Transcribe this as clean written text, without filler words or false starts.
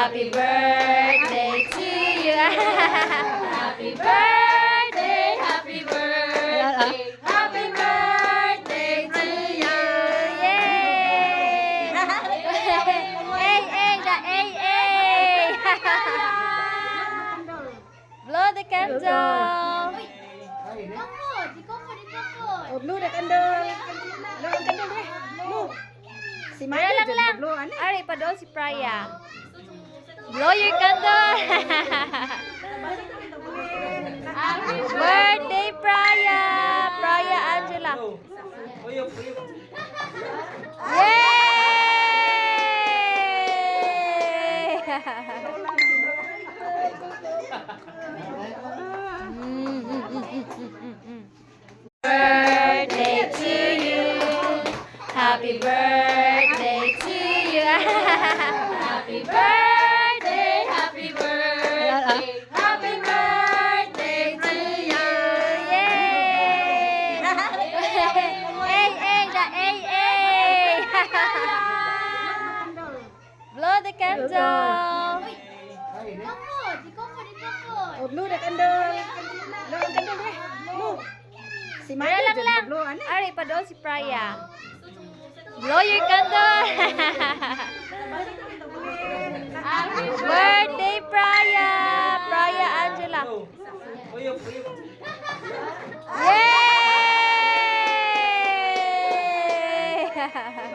Happy birthday to you. Happy birthday, happy birthday, happy birthday to you. Yay! Hey. Blow the candle. Oh, blow the candle. Blow ang candle eh. Blow. Si Maya Para lang dyan lang. mag-blow, ano? Ari, pa doon si Praya. Blow your candle. Happy birthday, Praya. Praya Angela. Yay! Birthday to you. Happy birthday to you. Happy birthday, happy birthday, happy birthday to you. Yay! Hey. Blow the candle. Oh, blow the candle. Blow ang candle eh. Blow. Si Para Maya lang dyan lang. mag-blow, ano? Ari, pa doon si Praya. Blow your candle. Happy birthday, Praya. Praya Angela. Yay!